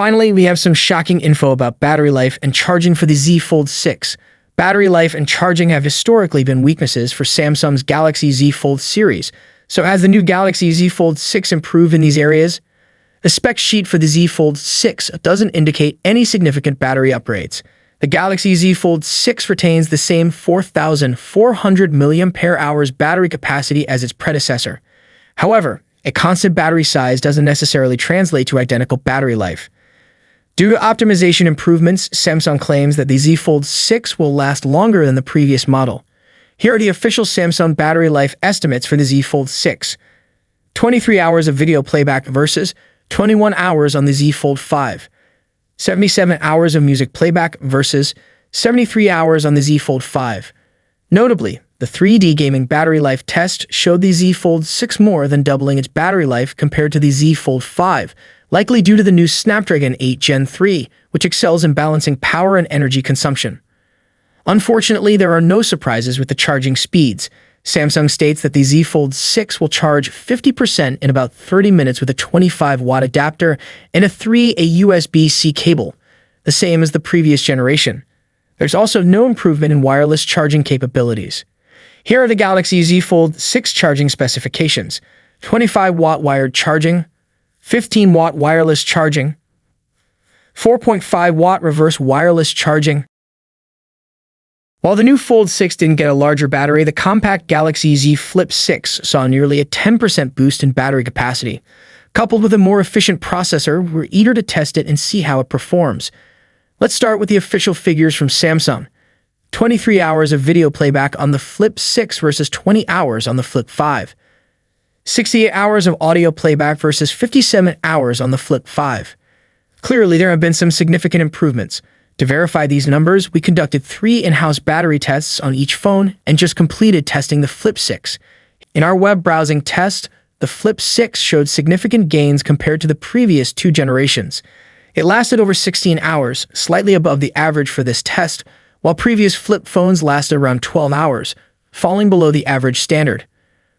Finally, we have some shocking info about battery life and charging for the Z Fold 6. Battery life and charging have historically been weaknesses for Samsung's Galaxy Z Fold series. So has the new Galaxy Z Fold 6 improved in these areas? The spec sheet for the Z Fold 6 doesn't indicate any significant battery upgrades. The Galaxy Z Fold 6 retains the same 4,400 mAh battery capacity as its predecessor. However, a constant battery size doesn't necessarily translate to identical battery life. Due to optimization improvements, Samsung claims that the Z Fold 6 will last longer than the previous model. Here are the official Samsung battery life estimates for the Z Fold 6. 23 hours of video playback versus 21 hours on the Z Fold 5. 77 hours of music playback versus 73 hours on the Z Fold 5. Notably, the 3D gaming battery life test showed the Z Fold 6 more than doubling its battery life compared to the Z Fold 5, likely due to the new Snapdragon 8 Gen 3, which excels in balancing power and energy consumption. Unfortunately, there are no surprises with the charging speeds. Samsung states that the Z Fold 6 will charge 50% in about 30 minutes with a 25-watt adapter and a USB-C cable, the same as the previous generation. There's also no improvement in wireless charging capabilities. Here are the Galaxy Z Fold 6 charging specifications: 25-watt wired charging, 15-watt wireless charging, 4.5-watt reverse wireless charging. While the new Fold 6 didn't get a larger battery, the compact Galaxy Z Flip 6 saw nearly a 10% boost in battery capacity. Coupled with a more efficient processor, we're eager to test it and see how it performs. Let's start with the official figures from Samsung. 23 hours of video playback on the Flip 6 versus 20 hours on the Flip 5. 68 hours of audio playback versus 57 hours on the Flip 5. Clearly, there have been some significant improvements. To verify these numbers, we conducted 3 in-house battery tests on each phone and just completed testing the Flip 6. In our web browsing test, the Flip 6 showed significant gains compared to the previous 2 generations. It lasted over 16 hours, slightly above the average for this test, while previous Flip phones lasted around 12 hours, falling below the average standard.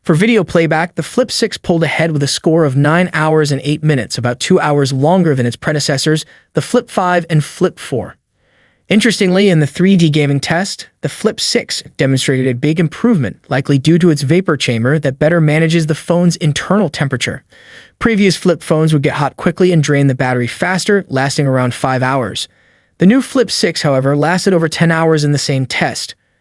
For video playback, the Flip 6 pulled ahead with a score of 9 hours and 8 minutes, about 2 hours longer than its predecessors, the Flip 5 and Flip 4. Interestingly, in the 3D gaming test, the Flip 6 demonstrated a big improvement, likely due to its vapor chamber that better manages the phone's internal temperature. Previous Flip phones would get hot quickly and drain the battery faster, lasting around 5 hours. The new Flip 6, however, lasted over 10 hours in the same test.